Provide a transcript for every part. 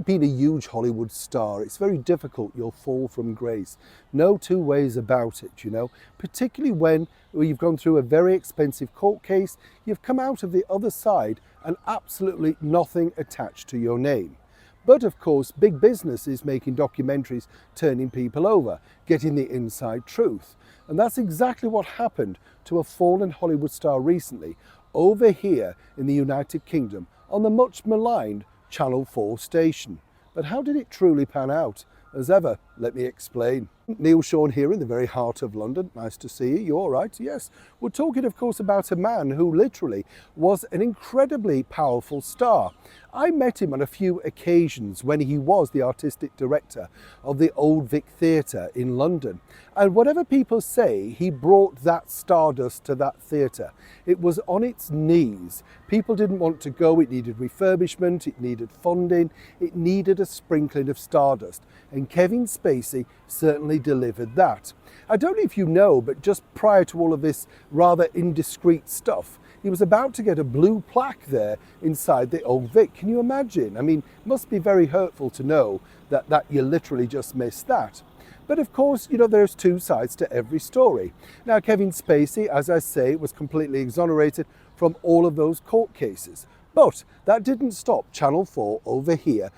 been a huge Hollywood star, it's very difficult you'll fall from grace. No two ways about it, you know, particularly when you've gone through a very expensive court case, you've come out of the other side and absolutely nothing attached to your name. But of course, big business is making documentaries, turning people over, getting the inside truth. And that's exactly what happened to a fallen Hollywood star recently over here in the United Kingdom on the much maligned Channel 4 station. But how did it truly pan out? As ever, let me explain. Neil Sean here in the very heart of London. Nice to see you. You all right? Yes. We're talking, of course, about a man who literally was an incredibly powerful star. I met him on a few occasions when he was the artistic director of the Old Vic Theatre in London. And whatever people say, he brought that stardust to that theatre. It was on its knees. People didn't want to go. It needed refurbishment. It needed funding. It needed a sprinkling of stardust. And Kevin Spacey certainly delivered that. I don't know if you know, but just prior to all of this rather indiscreet stuff, he was about to get a blue plaque there inside the Old Vic. Can you imagine? I mean, it must be very hurtful to know that you literally just missed that. But of course, you know, there's two sides to every story. Now, Kevin Spacey, as I say, was completely exonerated from all of those court cases. But that didn't stop Channel 4 over here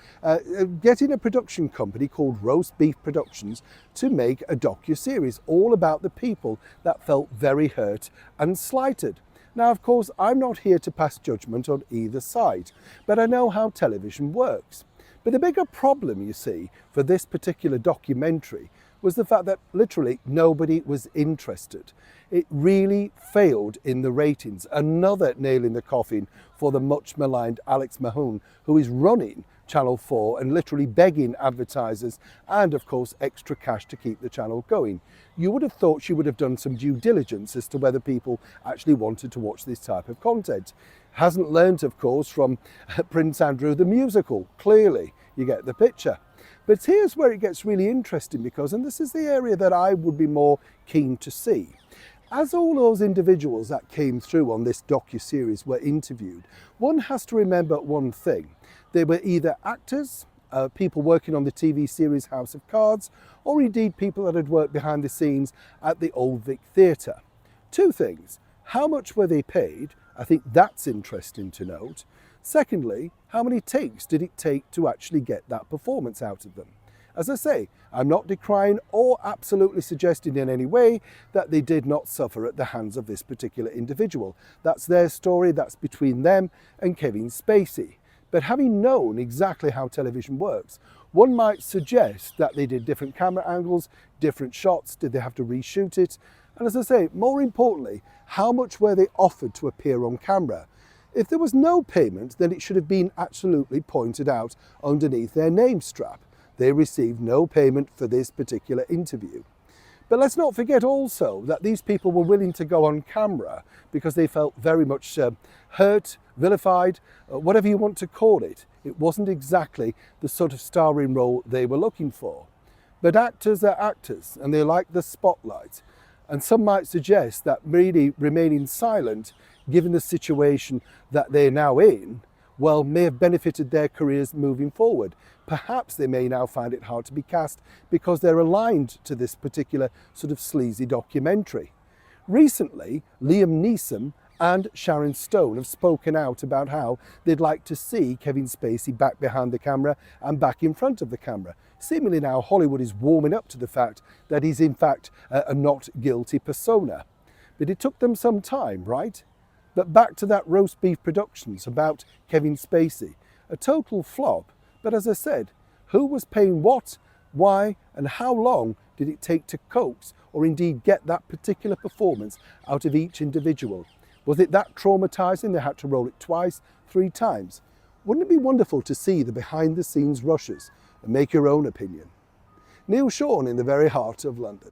getting a production company called Roast Beef Productions to make a docu-series all about the people that felt very hurt and slighted. Now, of course, I'm not here to pass judgment on either side, but I know how television works. But the bigger problem, you see, for this particular documentary was the fact that literally nobody was interested. It really failed in the ratings. Another nail in the coffin for the much maligned Alex Mahone, who is running Channel 4 and literally begging advertisers and of course extra cash to keep the channel going. You would have thought she would have done some due diligence as to whether people actually wanted to watch this type of content. Hasn't learnt, of course, from Prince Andrew the musical. Clearly, you get the picture. But here's where it gets really interesting because, and this is the area that I would be more keen to see. As all those individuals that came through on this docu-series were interviewed, one has to remember one thing. They were either actors, people working on the TV series House of Cards, or indeed people that had worked behind the scenes at the Old Vic Theatre. Two things. How much were they paid? I think that's interesting to note. Secondly, how many takes did it take to actually get that performance out of them? As I say, I'm not decrying or absolutely suggesting in any way that they did not suffer at the hands of this particular individual. That's their story, that's between them and Kevin Spacey. But having known exactly how television works, one might suggest that they did different camera angles, different shots, did they have to reshoot it? And as I say, more importantly, how much were they offered to appear on camera? If there was no payment, then it should have been absolutely pointed out underneath their name strap. They received no payment for this particular interview. But let's not forget also that these people were willing to go on camera because they felt very much hurt, vilified, whatever you want to call it. It wasn't exactly the sort of starring role they were looking for. But actors are actors and they like the spotlight. And some might suggest that really remaining silent, given the situation that they're now in, well, may have benefited their careers moving forward. Perhaps they may now find it hard to be cast because they're aligned to this particular sort of sleazy documentary. Recently, Liam Neeson and Sharon Stone have spoken out about how they'd like to see Kevin Spacey back behind the camera and back in front of the camera. Seemingly now Hollywood is warming up to the fact that he's in fact a not guilty persona. But it took them some time, right? But back to that Roast Beef Productions about Kevin Spacey. A total flop, but as I said, who was paying what, why, and how long did it take to coax or indeed get that particular performance out of each individual? Was it that traumatizing they had to roll it twice, 3 times? Wouldn't it be wonderful to see the behind-the-scenes rushes and make your own opinion? Neil Sean in the very heart of London.